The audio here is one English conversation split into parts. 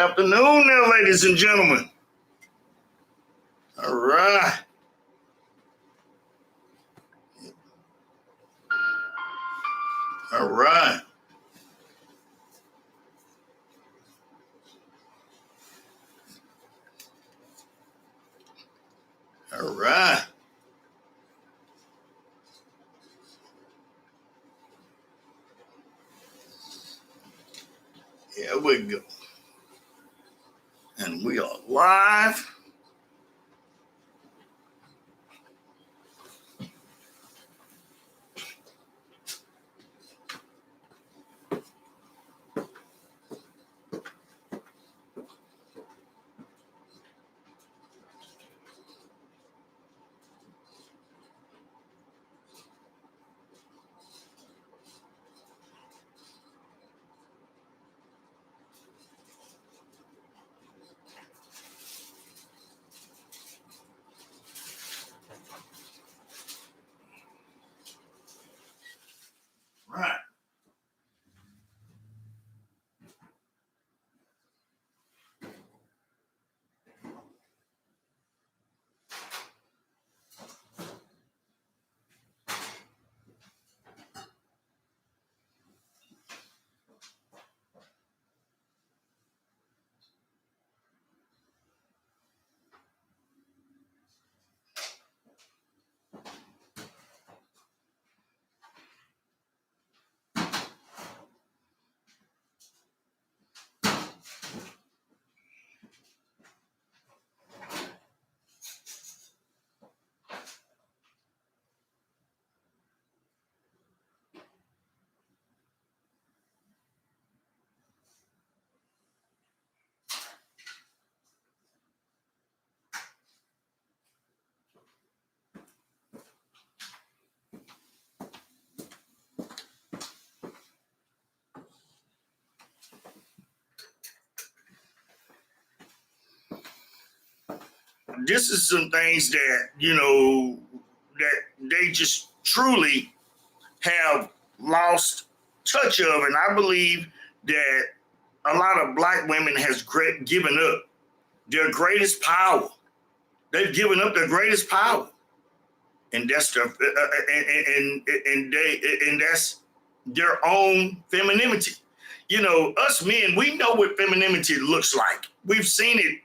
afternoon there, ladies and gentlemen. All right. All right. All right. Here we go. And we are live. Right. This is some things that, that they just truly have lost touch of. And I believe that a lot of black women has given up their greatest power. They've given up their greatest power. And that's and that's their own femininity. Us men, we know what femininity looks like. We've seen it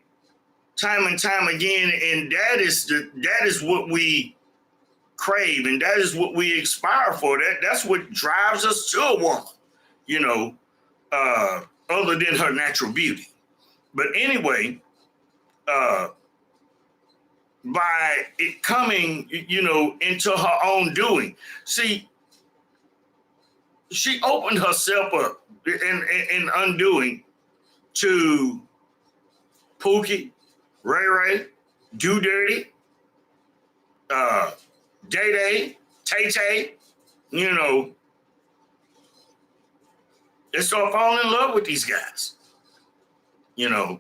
time and time again, and that is what we crave, and that is what we aspire for. That's what drives us to a woman, other than her natural beauty. But anyway, by it coming, into her own doing. See, she opened herself up in undoing to Pookie, Ray Ray, Do Dirty, Day Day, Tay Tay, they start falling in love with these guys, and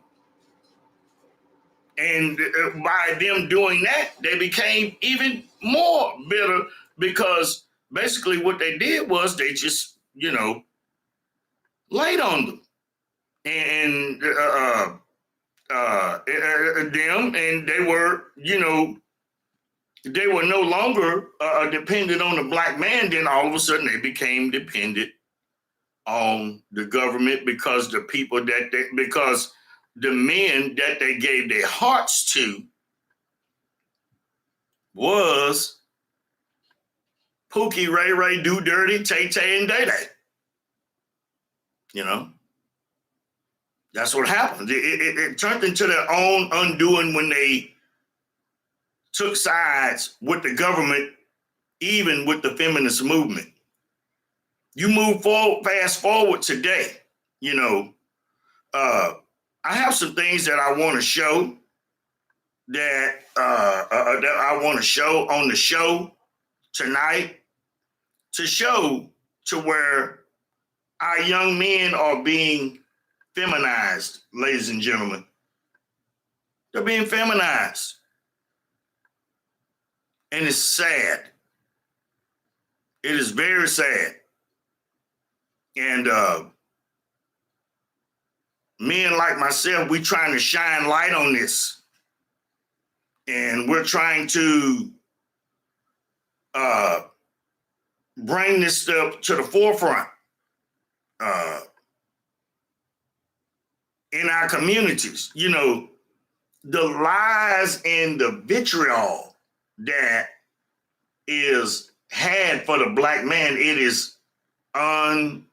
by them doing that, they became even more bitter because basically what they did was they just, laid on them and them, and they were, they were no longer dependent on the black man. Then all of a sudden they became dependent on the government because because the men that they gave their hearts to was Pookie, Ray Ray, Do Dirty, Tay Tay, and Day Day. That's what happened. It turned into their own undoing when they took sides with the government, even with the feminist movement. You move forward, fast forward today, I have some things that I want to show that I want to show on the show tonight to show to where our young men are being feminized, ladies and gentlemen. They're being feminized. And it's sad. It is very sad. And men like myself, we trying to shine light on this. And we're trying to bring this stuff to the forefront in our communities. You know, the lies and the vitriol that is had for the black man, it is unbelievable.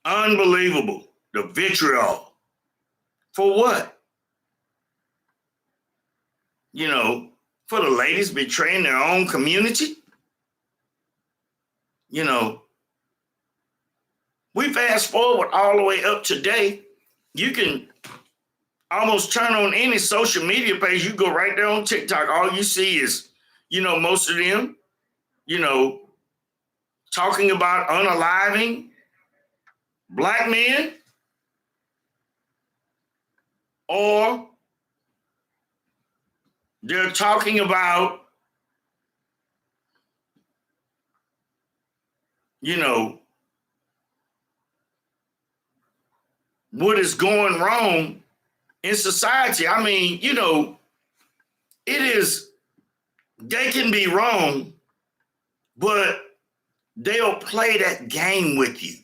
Unbelievable. The vitriol. For what? You know, for the ladies betraying their own community? You know, we fast forward all the way up today. You can almost turn on any social media page. You go right there on TikTok. All you see is, you know, most of them, you know, talking about unaliving black men, or they're talking about, you know, what is going wrong in society. I mean, you know, it is, they can be wrong, but they'll play that game with you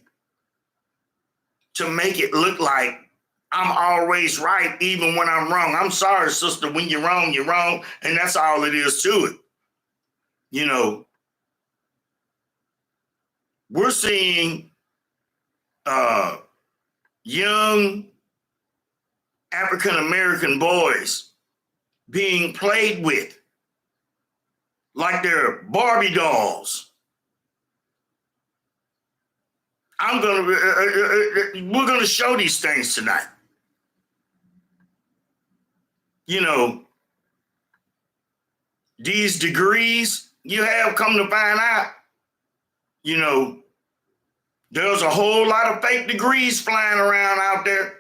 to make it look like I'm always right, even when I'm wrong. I'm sorry, sister, when you're wrong, and that's all it is to it. You know, we're seeing young African-American boys being played with like they're Barbie dolls. We're gonna show these things tonight. You know, these degrees you have, come to find out, you know, there's a whole lot of fake degrees flying around out there.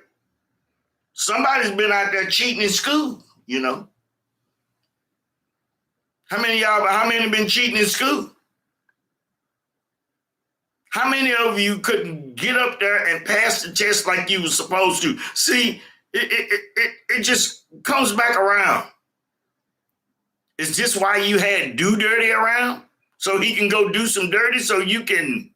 Somebody's been out there cheating in school, you know. How many been cheating in school? How many of you couldn't get up there and pass the test like you were supposed to? See, it just comes back around. Is this why you had Do Dirty around? So he can go do some dirty so you can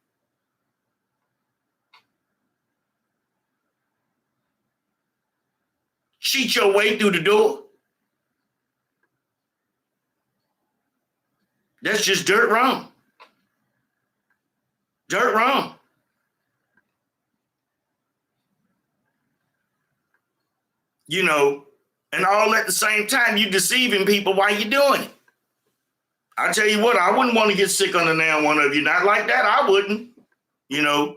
cheat your way through the door? That's just dirt wrong. Dirt wrong. You know, and all at the same time, you deceiving people while you're doing it. I tell you what, I wouldn't want to get sick on the nail one of you. Not like that, I wouldn't. You know,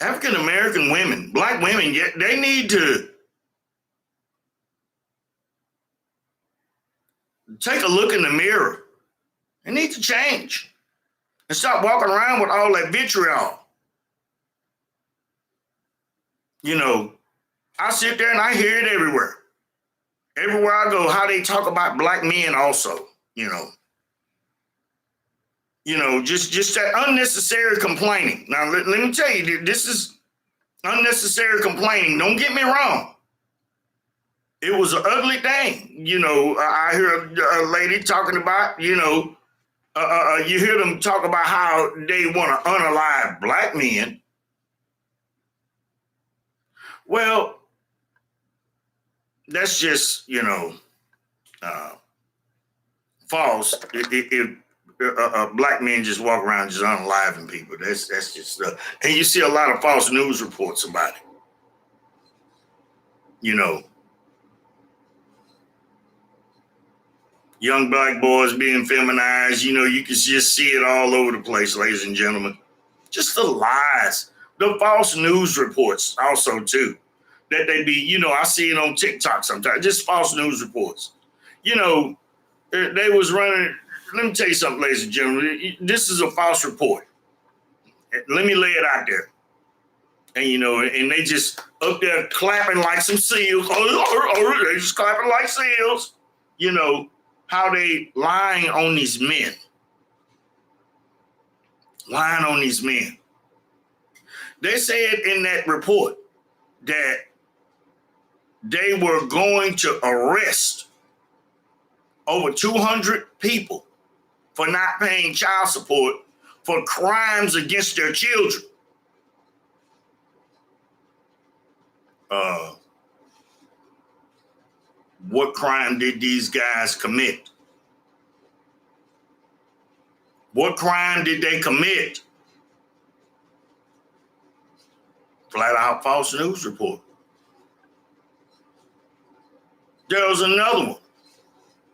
African-American women, black women, they need to take a look in the mirror. They need to change and stop walking around with all that vitriol. You know, I sit there and I hear it everywhere. Everywhere I go, how they talk about black men also, you know. You know, just that unnecessary complaining. Now, let me tell you, this is unnecessary complaining. Don't get me wrong. It was an ugly thing. You know, I hear a lady talking about, you know, you hear them talk about how they want to unalive black men. Well, that's just, you know, false. If black men just walk around just unaliving people, that's just, and you see a lot of false news reports about it. You know, young black boys being feminized, you know, you can just see it all over the place, ladies and gentlemen. Just the lies, the false news reports also too, that they be, you know, I see it on TikTok sometimes, just false news reports. You know, they was running, let me tell you something, ladies and gentlemen, this is a false report. Let me lay it out there. And, you know, and they just up there clapping like some seals. They just clapping like seals. You know, how they lying on these men. lying on these men. They said in that report that they were going to arrest over 200 people for not paying child support for crimes against their children. What crime did these guys commit? What crime did they commit? Flat out false news report. There was another one.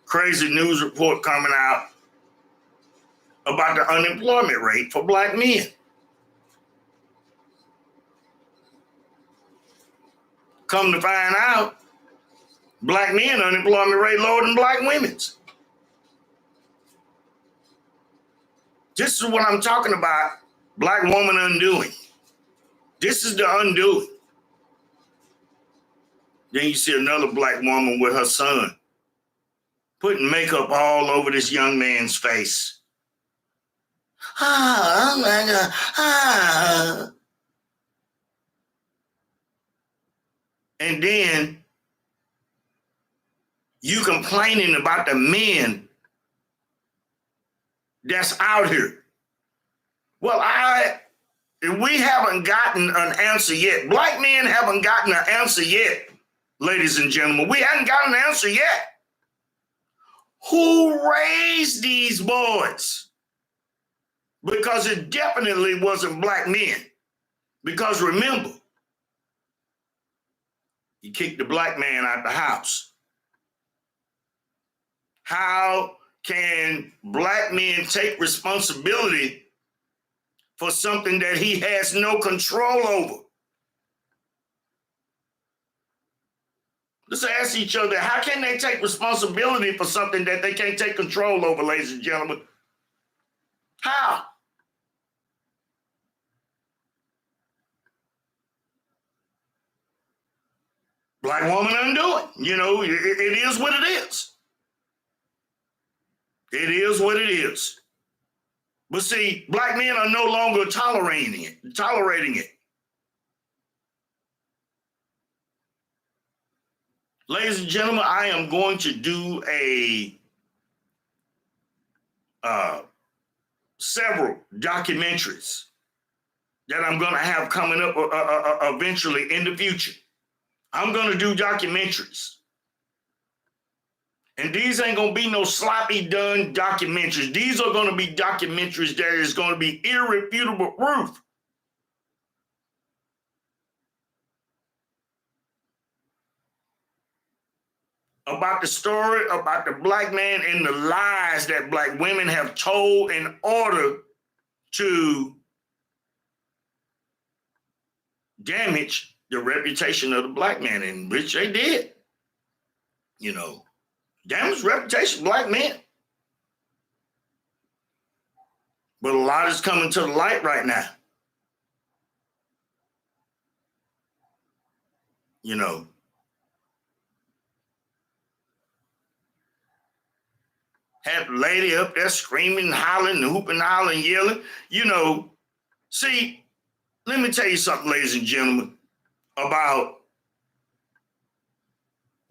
Crazy news report coming out about the unemployment rate for black men. Come to find out, black men unemployment rate lower than black women's. This is what I'm talking about, black woman undoing. This is the undoing. Then you see another black woman with her son putting makeup all over this young man's face. Oh my God. And then you complaining about the men that's out here. Well, we haven't gotten an answer yet. Black men haven't gotten an answer yet, ladies and gentlemen. We haven't gotten an answer yet. Who raised these boys? Because it definitely wasn't black men. Because remember, you kicked the black man out the house. How can black men take responsibility for something that he has no control over? Let's ask each other, how can they take responsibility for something that they can't take control over, ladies and gentlemen? How? Black woman undoing. You know, it is what it is. It is what it is. But see, black men are no longer tolerating it. Ladies and gentlemen, I am going to do several documentaries that I'm going to have coming up eventually in the future. I'm going to do documentaries. And these ain't going to be no sloppy done documentaries. These are going to be documentaries that is going to be irrefutable proof about the story about the black man and the lies that black women have told in order to damage the reputation of the black man, in which they did. You know, damage reputation of black men. But a lot is coming to the light right now. You know, had the lady up there screaming, hollering, hooping, hollering, yelling. You know, see, let me tell you something, ladies and gentlemen, about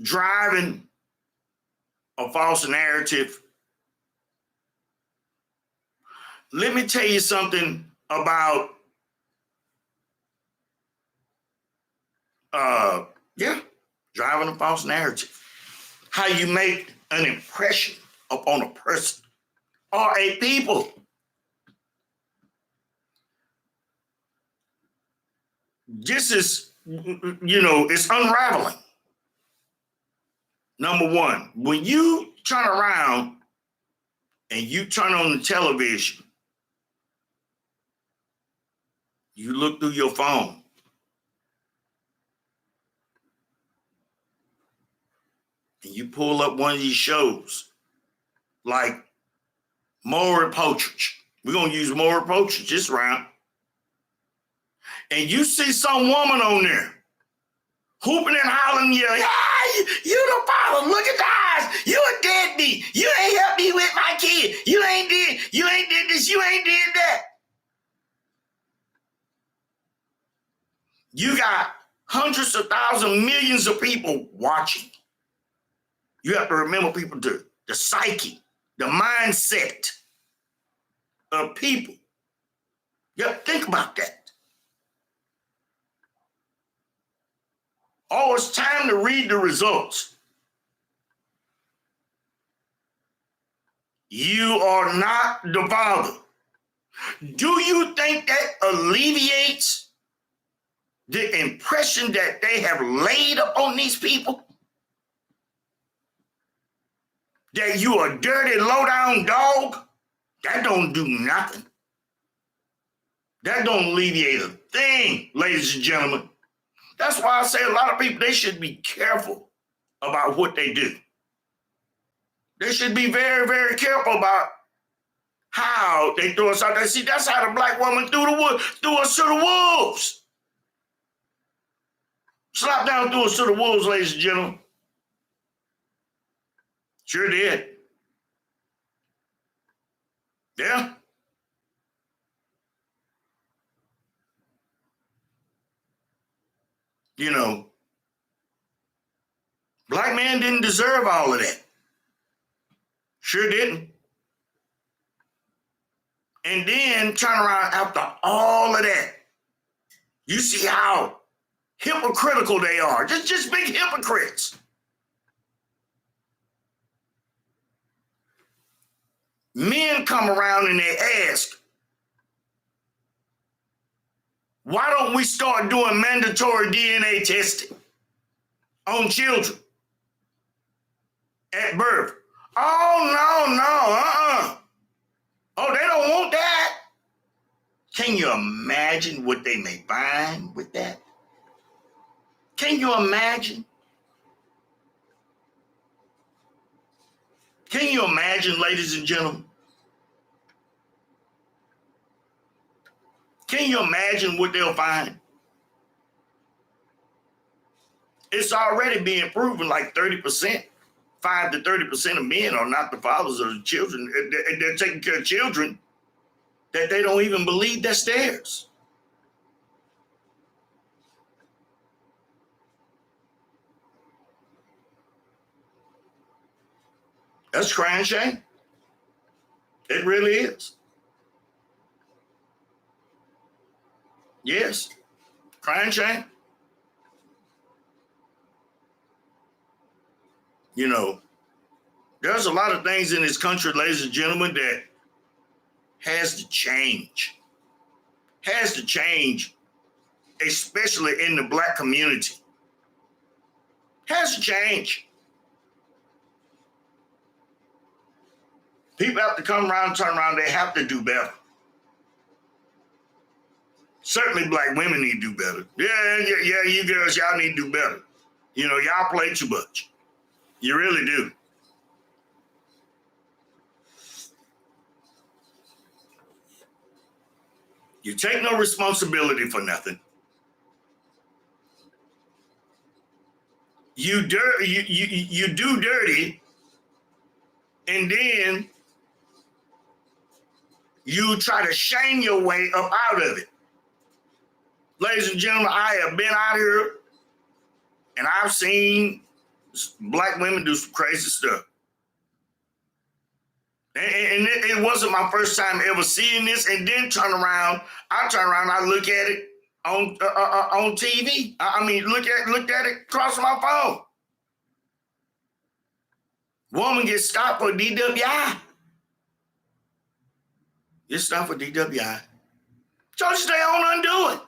driving a false narrative. Let me tell you something about, driving a false narrative. How you make an impression upon a person or a people. This is, you know, it's unraveling. Number one, when you turn around and you turn on the television, you look through your phone. And you pull up one of these shows like Maury Povich. We're going to use Maury Povich this round. And you see some woman on there hooping and hollering, yelling, "Hey, you the father, look at the eyes. You a deadbeat. You ain't helped me with my kid. You ain't did this, you ain't did that." You got hundreds of thousands, millions of people watching. You have to remember people, the psyche, the mindset of people. Yeah, think about that. Oh, it's time to read the results. You are not the father. Do you think that alleviates the impression that they have laid upon these people? That you a dirty, low-down dog? That don't do nothing. That don't alleviate a thing, ladies and gentlemen. That's why I say a lot of people, they should be careful about what they do. They should be very, very careful about how they throw us out there. See, that's how the black woman threw us to the wolves. Slap down, threw us to the wolves, ladies and gentlemen. Sure did. Yeah. You know, black man didn't deserve all of that. Sure didn't. And then turn around after all of that. You see how hypocritical they are. Just big hypocrites. Men come around and they ask, why don't we start doing mandatory DNA testing on children at birth? Oh, no, Oh, they don't want that. Can you imagine what they may find with that? Can you imagine? Can you imagine, ladies and gentlemen? Can you imagine what they'll find? It's already being proven like 30%, 5 to 30% of men are not the fathers of the children. They're taking care of children that they don't even believe that's theirs. That's crying shame. It really is. Yes, crying shame. You know, there's a lot of things in this country, ladies and gentlemen, that has to change. Has to change, especially in the black community. Has to change. People have to come around, turn around, they have to do better. Certainly black women need to do better. Yeah, you girls, y'all need to do better. You know, y'all play too much. You really do. You take no responsibility for nothing. You do dirty, and then you try to shame your way up out of it. Ladies and gentlemen, I have been out here and I've seen black women do some crazy stuff. And it wasn't my first time ever seeing this. And then I turn around, I look at it on TV. I mean, looked at it across my phone. Woman gets stopped for DWI. Gets stopped for DWI. So stay on undoing.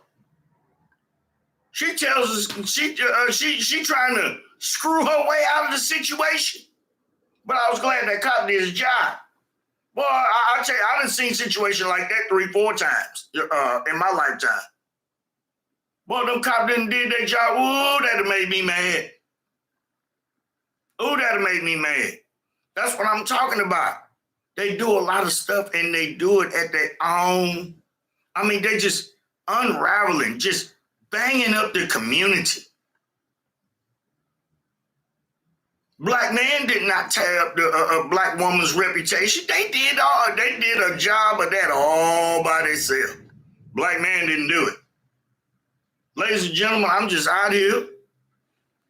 She tells us she trying to screw her way out of the situation. But I was glad that cop did his job. Boy, I'll tell you, I done seen situations like that 3-4 times in my lifetime. Boy, them cops didn't did their job. Ooh, that'd made me mad. Ooh, that'd made me mad. That's what I'm talking about. They do a lot of stuff and they do it at their own. I mean, they just unraveling, just banging up the community. Black man did not tear up a black woman's reputation. They did a job of that all by themselves. Black man didn't do it. ladies and gentlemen, I'm just out here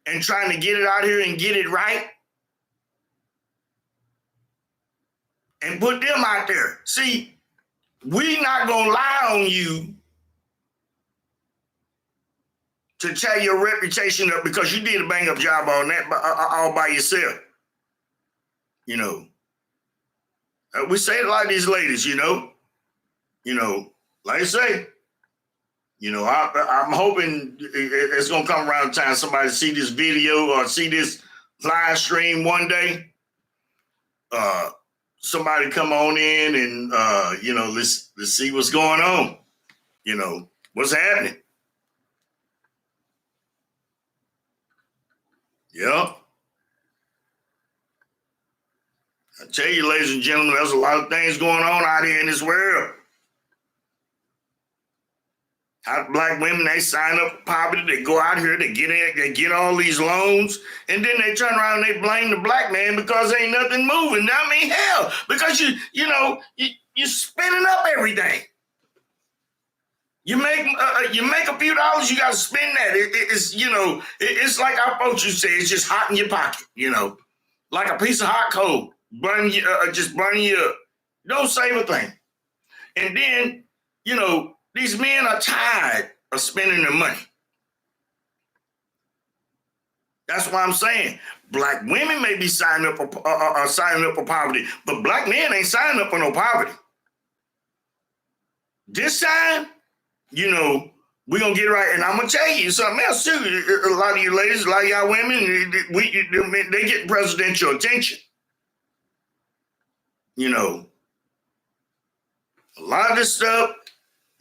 and trying to get it out here and get it right and put them out there. See, we not going to lie on you to tear your reputation up because you did a bang up job on that all by yourself. You know, we say it like these ladies, you know, like I say, you know, I'm hoping it's going to come around the time somebody see this video or see this live stream one day. Somebody come on in and, you know, let's see what's going on. You know, what's happening. Yeah. I tell you, ladies and gentlemen, there's a lot of things going on out here in this world. How black women, they sign up for poverty, they go out here, they get all these loans, and then they turn around and they blame the black man because ain't nothing moving. I mean, hell, because you're spending up everything. You make a few dollars, you got to spend that. It's it's like our folks used to say, it's just hot in your pocket, you know, like a piece of hot coal, just burning you up. Don't save a thing. And then, you know, these men are tired of spending their money. That's why I'm saying black women may be signing up for poverty, but black men ain't signing up for no poverty. This time, you know, we're going to get right. And I'm going to tell you something else, too. A lot of you ladies, a lot of y'all women, they get presidential attention. You know, a lot of this stuff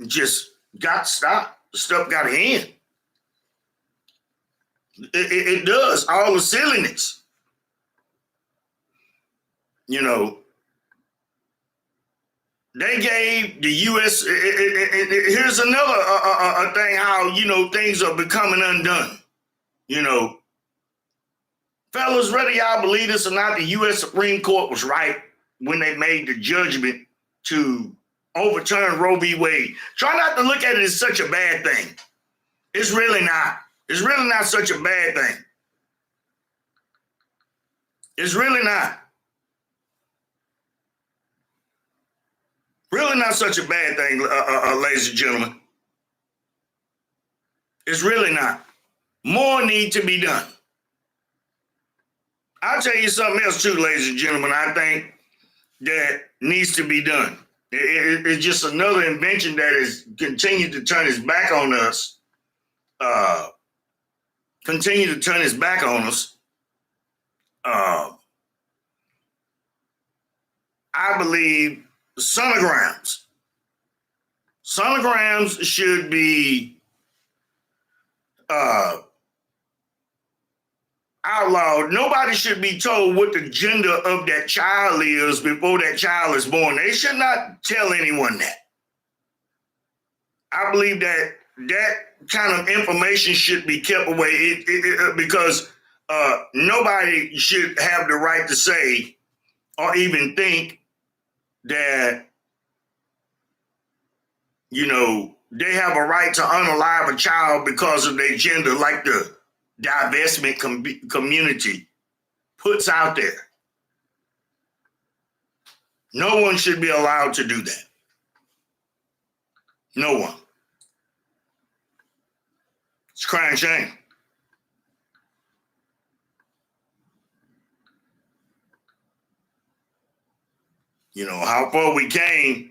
just got to stop. The stuff got to end. It does. All the silliness. You know, they gave the U.S. Here's another thing how, you know, things are becoming undone. You know, fellas, whether y'all believe this or not, the U.S. Supreme Court was right when they made the judgment to overturn Roe v. Wade. Try not to look at it as such a bad thing. It's really not. It's really not such a bad thing. It's really not. Really not such a bad thing, ladies and gentlemen. It's really not. More need to be done. I'll tell you something else too, ladies and gentlemen, I think that needs to be done. It's just another invention that has continued to turn its back on us. I believe sonograms. Sonograms should be outlawed. Nobody should be told what the gender of that child is before that child is born. They should not tell anyone that. I believe that kind of information should be kept away because nobody should have the right to say or even think that, you know, they have a right to unalive a child because of their gender, like the divestment community puts out there. No one should be allowed to do that. No one. It's a crying shame. You know, how far we came.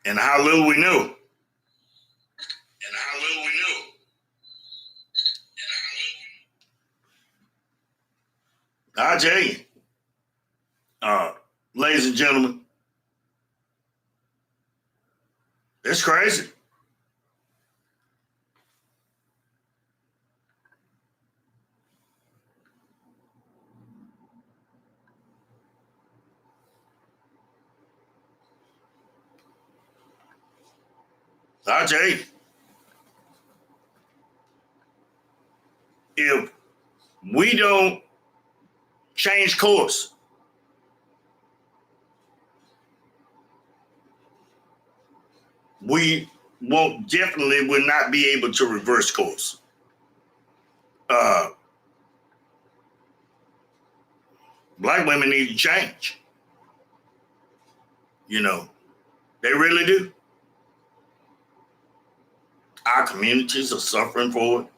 And how little we knew. I'll tell you. Ladies and gentlemen, it's crazy. I'll tell you. If we don't change course, we definitely will not be able to reverse course. Black women need to change. You know, they really do. Our communities are suffering for it.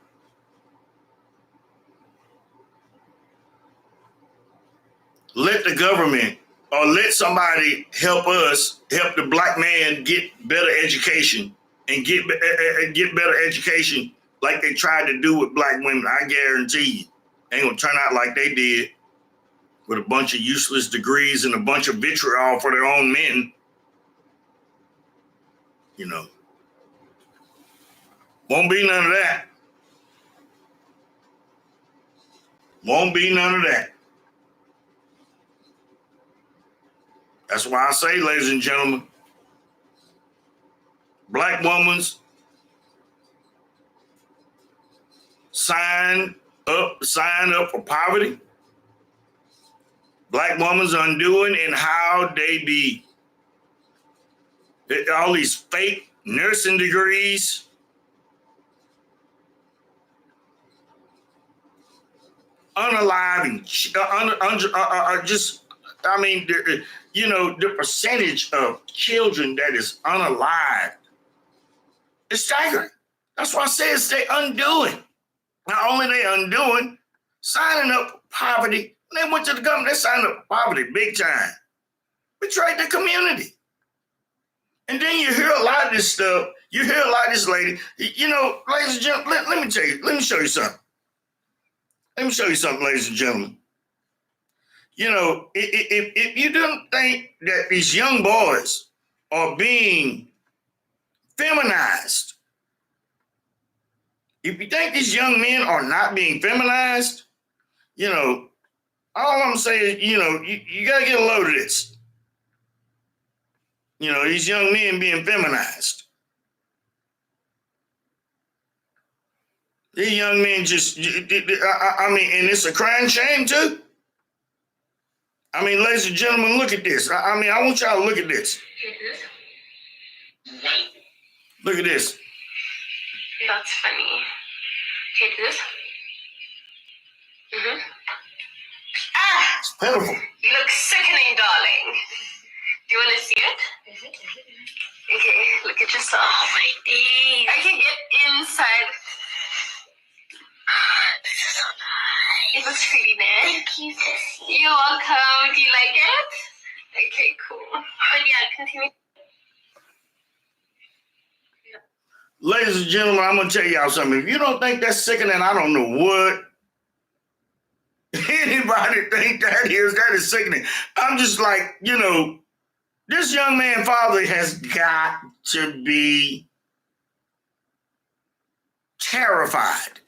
Let the government or let somebody help us, help the black man get better education and get better education like they tried to do with black women. I guarantee you, ain't gonna turn out like they did with a bunch of useless degrees and a bunch of vitriol for their own men. You know, won't be none of that. Won't be none of that. That's why I say, ladies and gentlemen, black women sign up for poverty. Black women's undoing and how they be all these fake nursing degrees. Unaliving, you know, the percentage of children that is unalived is staggering. That's why I say it's they undoing. Not only they undoing, signing up for poverty. When they went to the government, they signed up for poverty big time. Betrayed the community. And then you hear a lot of this stuff. You hear a lot of this lady. You know, ladies and gentlemen, let me tell you, let me show you something. Let me show you something, ladies and gentlemen. You know, if you don't think that these young boys are being feminized, if you think these young men are not being feminized, you know, all I'm saying is, you know, you got to get a load of this. You know, these young men being feminized. These young men just, I mean, and it's a crying shame too. I mean, ladies and gentlemen, look at this. I mean, I want y'all to look at this. Look at this. That's funny. Okay, do this. Mm-hmm. Ah! It's pitiful. You look sickening, darling. Do you want to see it? Okay, look at yourself. Oh, my days. I can get inside. This is so nice. It looks pretty nice. Thank you, Sissy. You're welcome. Do you like it? Okay, cool. But yeah, continue. Ladies and gentlemen, I'm going to tell y'all something. If you don't think that's sickening, I don't know what anybody think that is. That is sickening. I'm just like, you know, this young man's father has got to be terrified.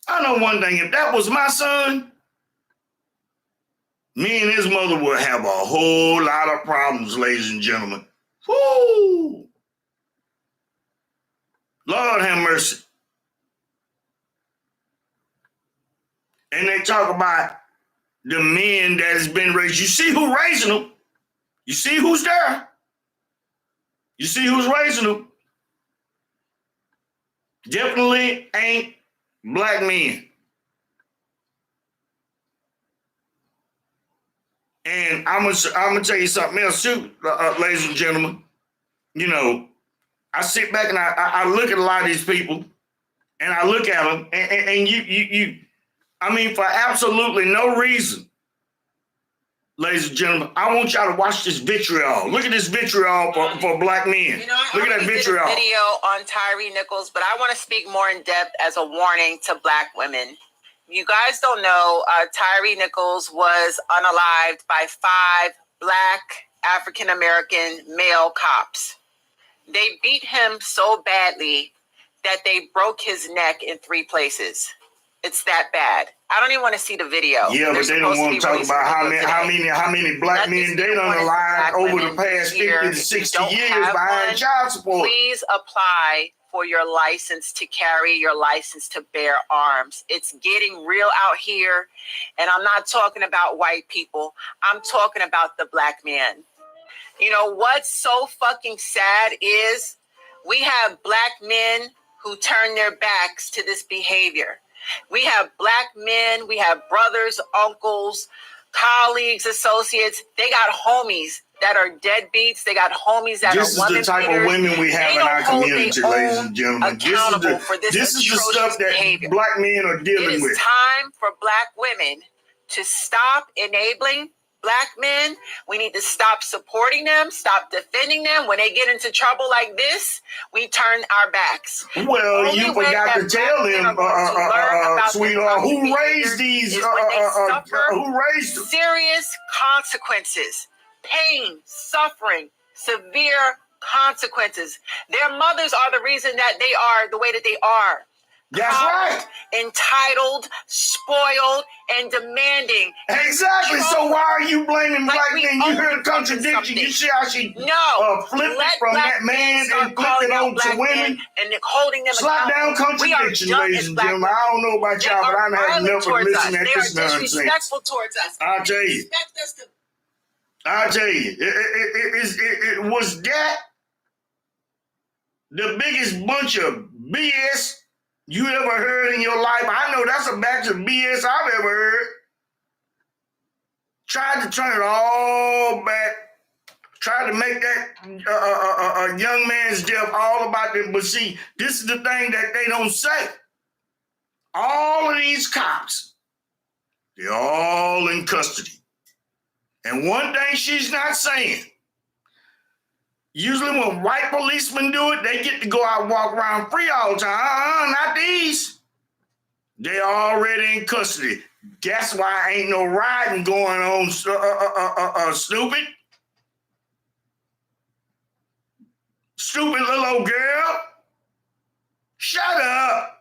I know one thing. If that was my son, me and his mother would have a whole lot of problems, ladies and gentlemen. Woo! Lord have mercy. And they talk about the men that has been raised. You see who raising them. You see who's there. You see who's raising them. Definitely ain't black men. And I'm gonna tell you something else too, ladies and gentlemen. You know, I sit back and I look at a lot of these people, and I look at them, and you, I mean, for absolutely no reason, ladies and gentlemen, I want y'all to watch this vitriol. Look at this vitriol for black men. You know, look at that vitriol. I did a video on Tyre Nichols, but I want to speak more in depth as a warning to black women. You guys don't know, Tyre Nichols was unalived by 5 black African-American male cops. They beat him so badly that they broke his neck in 3 places. It's that bad. I don't even want to see the video. Yeah, but they don't want to talk about how many black men they done alive over the past 50 to 60 years behind child support. Please apply for your license to carry, your license to bear arms. It's getting real out here, and I'm not talking about white people. I'm talking about the black man. You know what's so fucking sad is we have black men who turn their backs to this behavior. We have black men, we have brothers, uncles, colleagues, associates. They got homies that are deadbeats. They got homies that this are women is the type beaters. of women we have They in don't our hold community, their ladies own and gentlemen. accountable for this This is the atrocious stuff that behavior. black men are It dealing is with. time for black women to stop enabling black men. We need to stop supporting them, stop defending them. When they get into trouble like this, we turn our backs. Well, you Only way forgot that to tell black men are them, going to learn about their sweetheart, who toxic raised behaviors these, is when they suffer who raised them? serious consequences, pain, suffering, severe consequences. Their mothers are the reason that they are the way that they are. That's right. Entitled, spoiled, and demanding. Exactly. So why are you blaming Like black we men? You own heard the contradiction. something. You see how she No, flipped it let from black that man start and flipped calling it out on to black women? men and holding them Slap down accountable. We are contradiction, done ladies as and black gentlemen. women. I don't know about They y'all, but are I'm having violent enough of towards us. listening at They this are nonsense. disrespectful towards us. I'll tell They you. expect us to. I'll tell you. It was that the biggest bunch of BS you ever heard in your life. I know that's a batch of BS I've ever heard. Tried to turn it all back. Tried to make that young man's death all about them. But see, this is the thing that they don't say. All of these cops, they're all in custody. And one thing she's not saying, usually when white policemen do it, they get to go out and walk around free all the time. Not these. They're already in custody. That's why ain't no riding going on, stupid. Stupid little old girl. Shut up.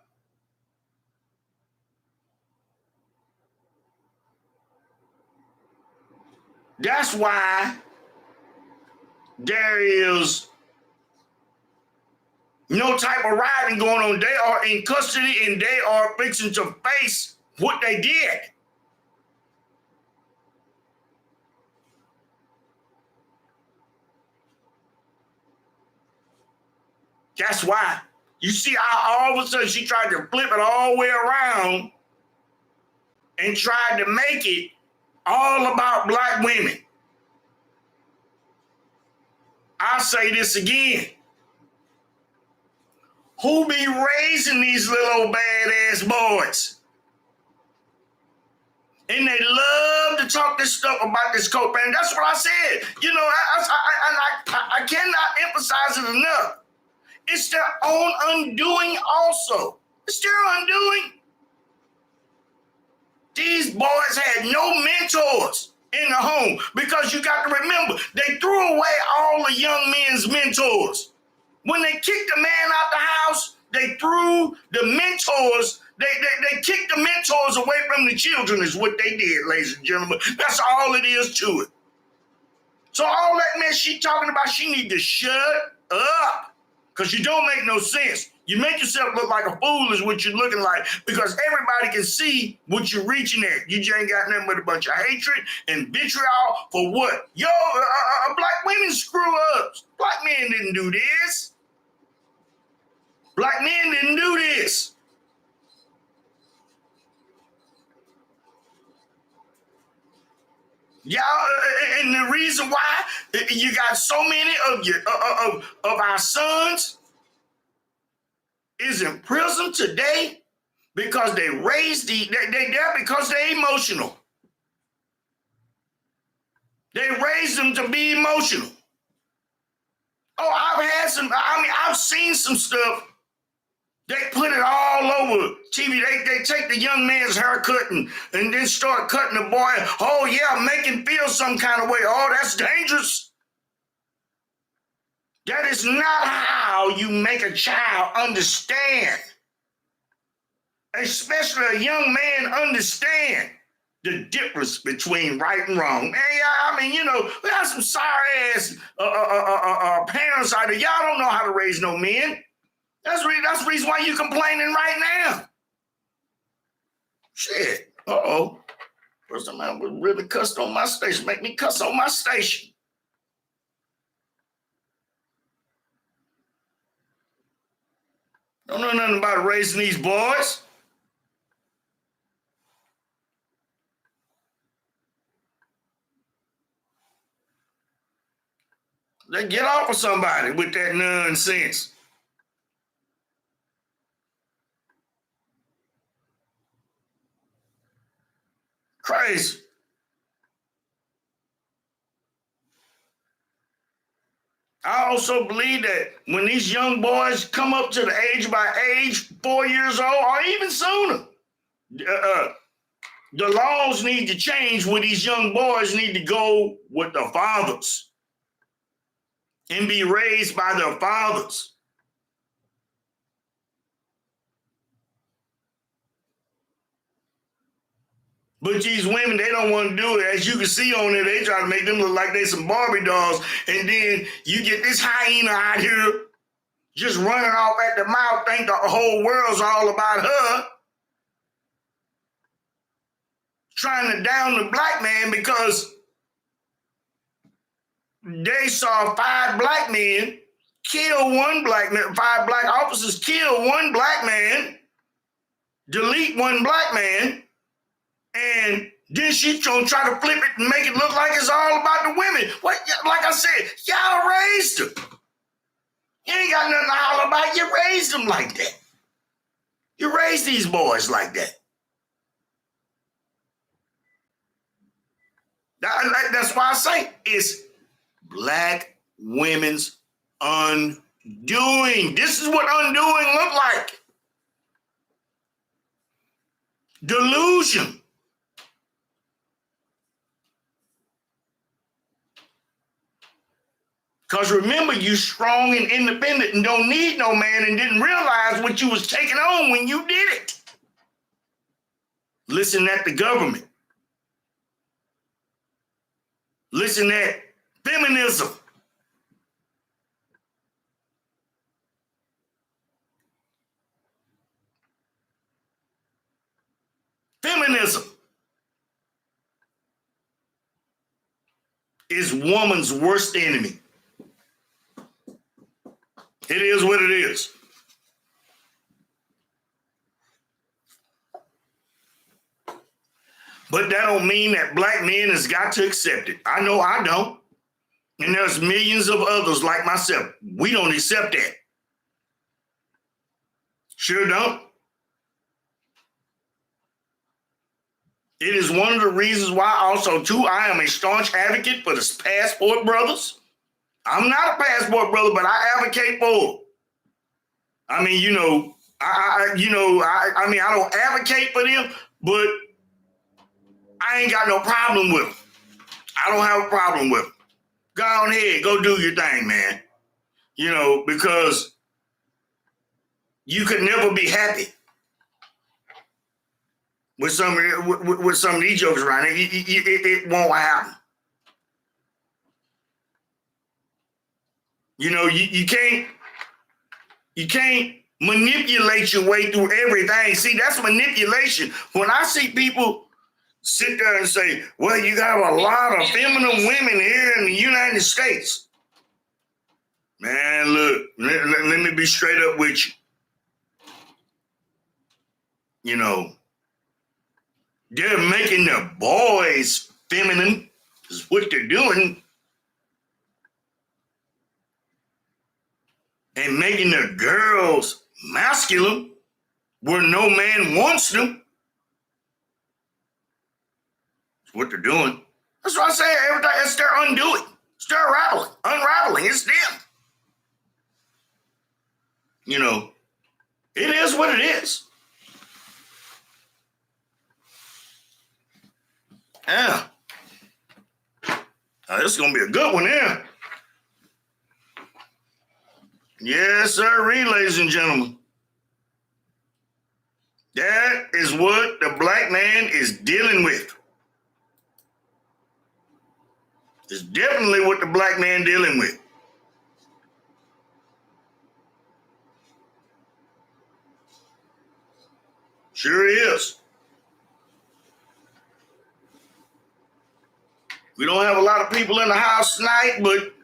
That's why there is no type of riding going on. They are in custody and they are fixing to face what they did. That's why. You see how all of a sudden she tried to flip it all the way around and tried to make it all about black women. I'll say this again. Who be raising these little old badass boys? And they love to talk this stuff about this co-parent. That's what I said. You know, I cannot emphasize it enough. It's their own undoing also. It's their undoing. These boys had no mentors in the home because you got to remember, they threw away all the young men's mentors. When they kicked the man out the house, they threw the mentors, they kicked the mentors away from the children is what they did, ladies and gentlemen. That's all it is to it. So all that mess she talking about, she need to shut up because you don't make no sense. You make yourself look like a fool is what you're looking like because everybody can see what you're reaching at. You just ain't got nothing but a bunch of hatred and vitriol for what? Yo, black women screw ups. Black men didn't do this. Black men didn't do this. Y'all, and the reason why you got so many of your of our sons is in prison today because they raised they're there because they're emotional. They raised them to be emotional. Oh, I've seen some stuff. They put it all over TV. They take the young man's haircut and then start cutting the boy. Oh, yeah, make him feel some kind of way. Oh, that's dangerous. That is not how you make a child understand. Especially a young man understand the difference between right and wrong. Man, I mean, you know, we got some sorry-ass parents out there. Y'all don't know how to raise no men. That's the reason why you complaining right now. Shit. Uh-oh. First time I would really cuss on my station. Make me cuss on my station. Don't know nothing about raising these boys. They get off of somebody with that nonsense. Crazy. I also believe that when these young boys come up to the age by age, 4 years old or even sooner, the laws need to change where these young boys need to go with the fathers and be raised by their fathers. But these women, they don't want to do it. As you can see on there, they try to make them look like they some Barbie dolls. And then you get this hyena out here just running off at the mouth, think the whole world's all about her. Trying to down the black man because they saw 5 black men kill 1 black man, 5 black officers kill 1 black man, delete 1 black man, and then she's gonna try to flip it and make it look like it's all about the women. What? Like I said, y'all raised them. You ain't got nothing to holler about. You raised them like that. You raised these boys like that. That's why I say it's black women's undoing. This is what undoing look like. Delusion. Because remember, you strong and independent and don't need no man and didn't realize what you was taking on when you did it. Listen at the government. Listen at feminism. Feminism is woman's worst enemy. It is what it is. But that don't mean that black men has got to accept it. I know I don't. And there's millions of others like myself. We don't accept that. Sure don't. It is one of the reasons why also, too, I am a staunch advocate for the passport brothers. I'm not a passport brother, but I advocate for it. I mean, I don't advocate for them, but I ain't got no problem with them. I don't have a problem with them. Go on ahead, go do your thing, man. Because you could never be happy with some of these jokes around. It won't happen. You can't manipulate your way through everything. See, that's manipulation. When I see people sit there and say, well, you got a lot of feminine women here in the United States. Man, look, let me be straight up with you. They're making their boys feminine, is what they're doing. And making their girls masculine, where no man wants them. That's what they're doing. That's what I say every day. It's their undoing. It's their unraveling. It's them. It is what it is. Yeah. This is going to be a good one here. Yes, sir, ladies and gentlemen. That is what the black man is dealing with. It's definitely what the black man dealing with. Sure is. We don't have a lot of people in the house tonight, but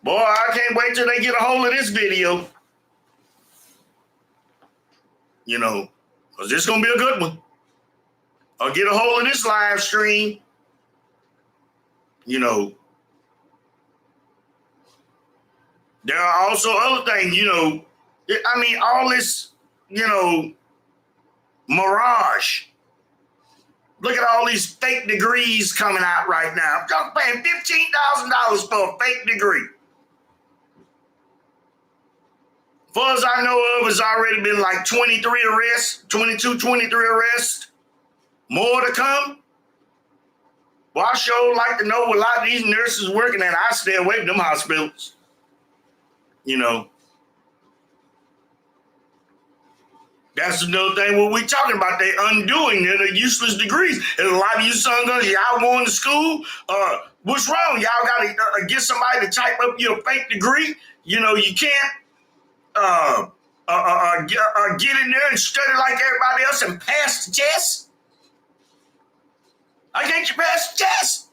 boy, I can't wait till they get a hold of this video. because this is going to be a good one. Or get a hold of this live stream. There are also other things, all this, mirage. Look at all these fake degrees coming out right now. I'm paying $15,000 for a fake degree. Far as I know of, it's already been like 23 arrests, 22, 23 arrests. More to come. Well, I sure like to know what a lot of these nurses working at. I stay away from them hospitals. That's another thing what we talking about. They undoing the useless degrees. And a lot of you son guns, y'all going to school. What's wrong? Y'all got to get somebody to type up your fake degree. You can't get in there and study like everybody else and pass the test. I can't you pass the test?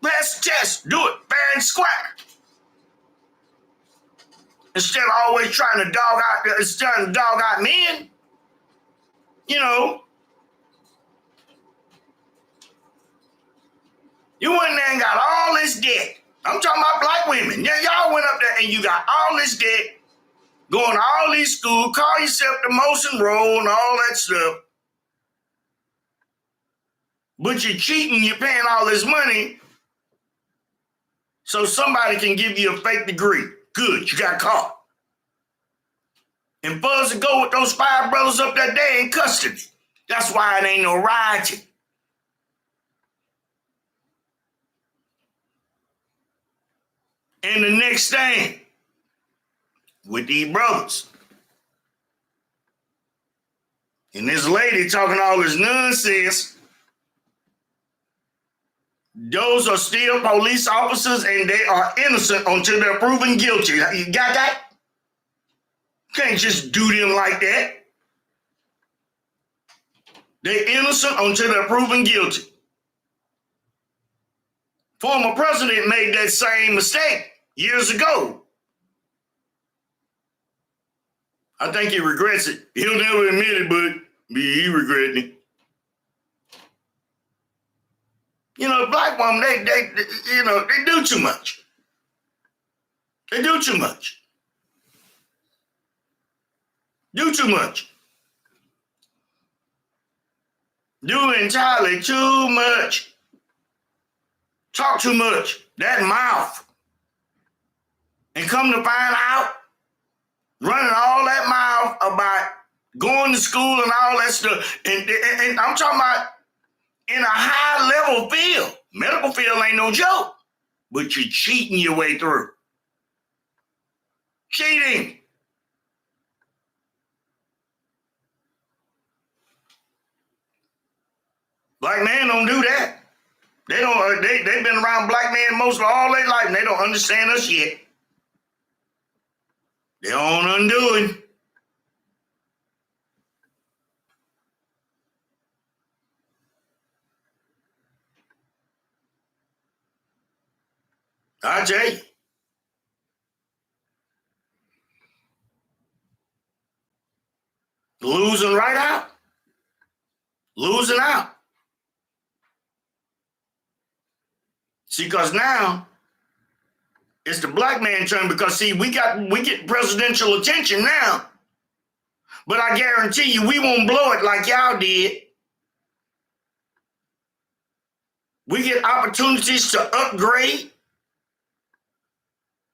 Pass the test. Do it fair and square. Instead of always trying to dog out men. You went there and got all this debt. I'm talking about black women. Yeah, y'all went up there and you got all this debt, going to all these schools, call yourself the most enrolled and all that stuff. But you're cheating, you're paying all this money so somebody can give you a fake degree. Good, you got caught. And Buzz to go with those 5 brothers up that day in custody. That's why it ain't no rioting. And the next thing with these brothers. And this lady talking all this nonsense. Those are still police officers and they are innocent until they're proven guilty. You got that? Can't just do them like that. They're innocent until they're proven guilty. Former president made that same mistake years ago. I think he regrets it. He'll never admit it, but he regretted it. Black women, they do too much. They do too much. Do too much. Do entirely too much. Talk too much. That mouth. And come to find out, running all that mouth about going to school and all that stuff. And I'm talking about in a high level field. Medical field ain't no joke. But you're cheating your way through. Cheating. Black men don't do that. They don't. They've been around black men most of all their life, and they don't understand us yet. They don't undo it. I tell you. Losing right out. Losing out. See, because now it's the black man turn, because see, we get presidential attention now. But I guarantee you, we won't blow it like y'all did. We get opportunities to upgrade,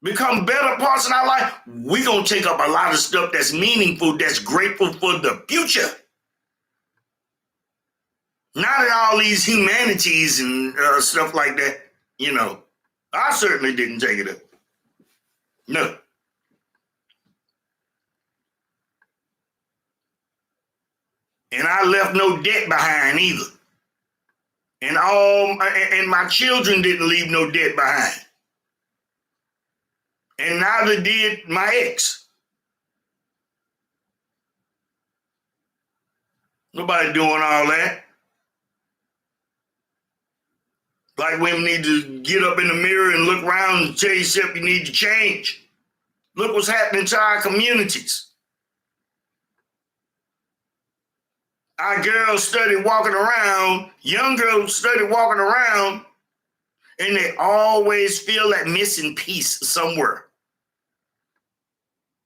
become better parts in our life. We're going to take up a lot of stuff that's meaningful, that's grateful for the future. Not in all these humanities and stuff like that. I certainly didn't take it up. No. And I left no debt behind either. And my children didn't leave no debt behind. And neither did my ex. Nobody doing all that. Black women need to get up in the mirror and look around and tell yourself you need to change. Look what's happening to our communities. Our girls started walking around, young girls started walking around, and they always feel that missing piece somewhere.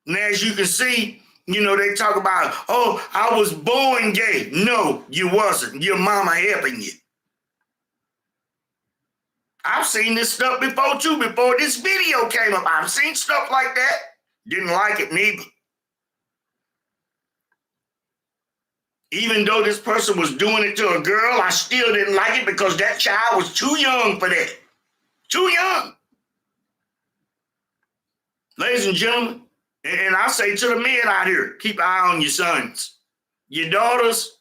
And as you can see, they talk about, oh, I was born gay. No, you wasn't. Your mama helping you. I've seen this stuff before too, before this video came up. I've seen stuff like that. Didn't like it neither. Even though this person was doing it to a girl, I still didn't like it because that child was too young for that. Too young. Ladies and gentlemen, and I say to the men out here, keep an eye on your sons. Your daughters,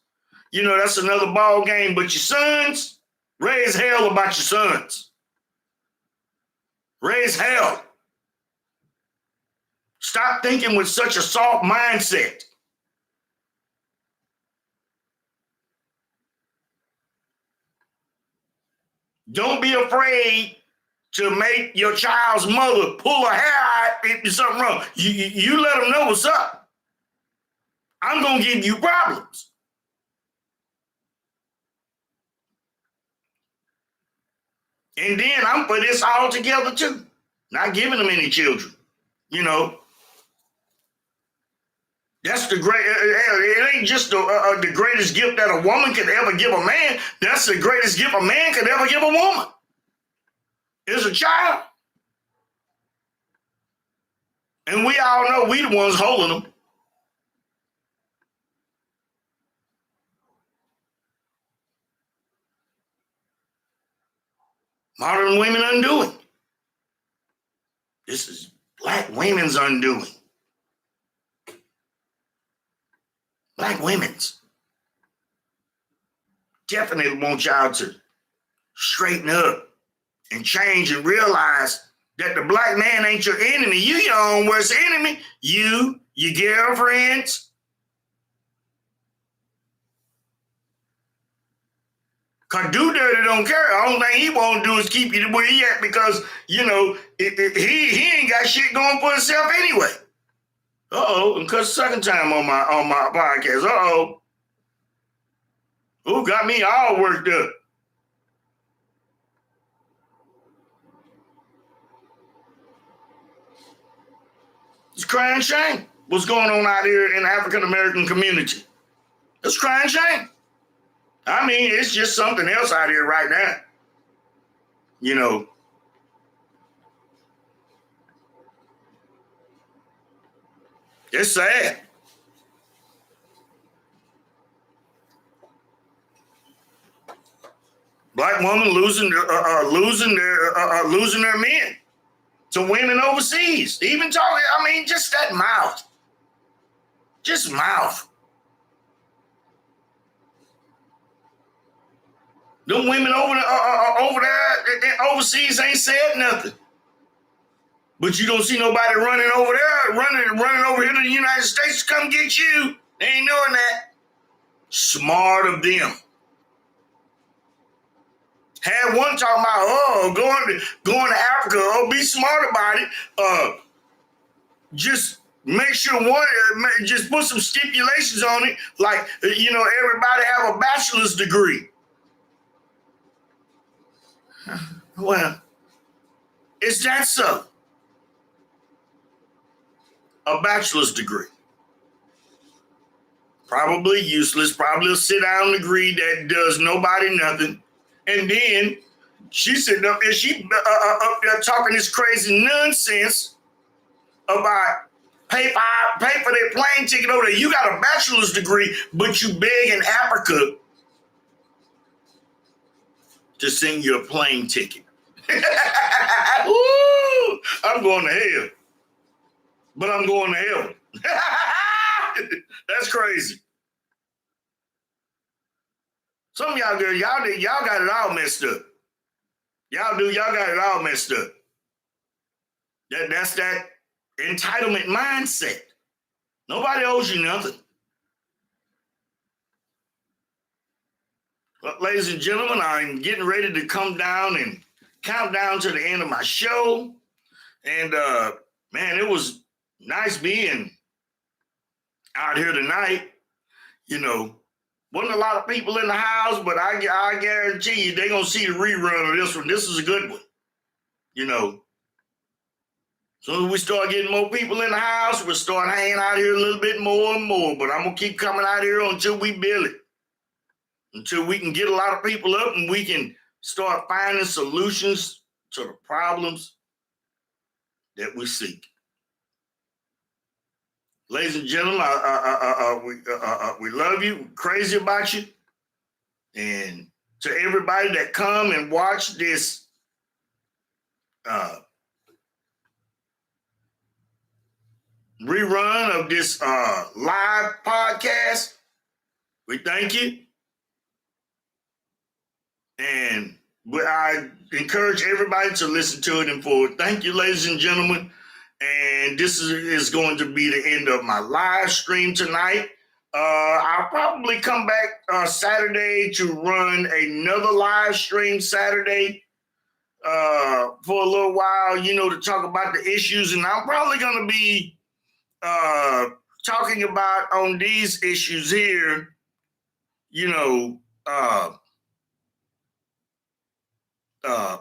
that's another ball game, but your sons, raise hell about your sons. Raise hell. Stop thinking with such a soft mindset. Don't be afraid to make your child's mother pull her hair out if there's something wrong. You let them know what's up. I'm going to give you problems. And then I'm for this all together too. Not giving them any children. That's the great, it ain't just the greatest gift that a woman could ever give a man. That's the greatest gift a man could ever give a woman. Is a child. And we all know we the ones holding them. Modern women undoing. This is black women's undoing. Black women's. Definitely want y'all to straighten up and change and realize that the black man ain't your enemy. You your own worst enemy. You, your girlfriends. Cause Do Dirty don't care. The only thing he won't do is keep you where he at because, he ain't got shit going for himself anyway. Uh-oh, and cuss second time on my podcast. Uh-oh. Who got me all worked up? It's crying shame. What's going on out here in the African American community? It's crying shame. I mean, it's just something else out here right now. It's sad. Black women losing their men to women overseas. Even talking, just that mouth. Just mouth. Them women over there overseas ain't said nothing. But you don't see nobody running over there, running over here to the United States to come get you. They ain't doing that. Smart of them. Had one talking about, going to Africa. Oh, be smart about it. Just make sure just put some stipulations on it. Like, everybody have a bachelor's degree. Well, is that so? A bachelor's degree. Probably useless, probably a sit-down degree that does nobody nothing. And then she sitting up there, up there talking this crazy nonsense about pay for their plane ticket over there. You got a bachelor's degree, but you beg in Africa to send you a plane ticket. Ooh, I'm going to hell. But I'm going to heaven. That's crazy. Some of y'all girls, y'all got it all messed up. Y'all got it all messed up. That's that entitlement mindset. Nobody owes you nothing. But ladies and gentlemen, I'm getting ready to come down and count down to the end of my show. And man, it was nice being out here tonight. Wasn't a lot of people in the house, but I guarantee you they're going to see the rerun of this one. This is a good one. You know, soon as we start getting more people in the house, we'll start hanging out here a little bit more and more. But I'm going to keep coming out here until we build it. Until we can get a lot of people up and we can start finding solutions to the problems that we seek. Ladies and gentlemen, we love you. We're crazy about you. And to everybody that come and watch this rerun of this live podcast, we thank you. And I encourage everybody to listen to it and forward. Thank you, ladies and gentlemen. And this is going to be the end of my live stream tonight. I'll probably come back Saturday to run another live stream Saturday for a little while, you know, to talk about the issues. And I'm probably going to be talking about on these issues here, you know,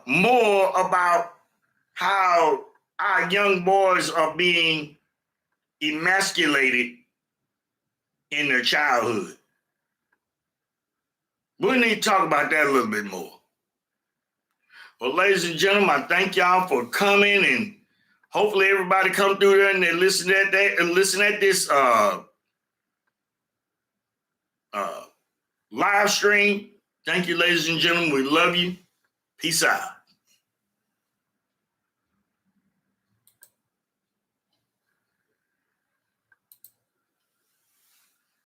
more about how our young boys are being emasculated in their childhood. We need to talk about that a little bit more. Well, ladies and gentlemen, I thank y'all for coming, and hopefully everybody come through there and they listen at that and listen at this live stream. Thank you, ladies and gentlemen. We love you. Peace out.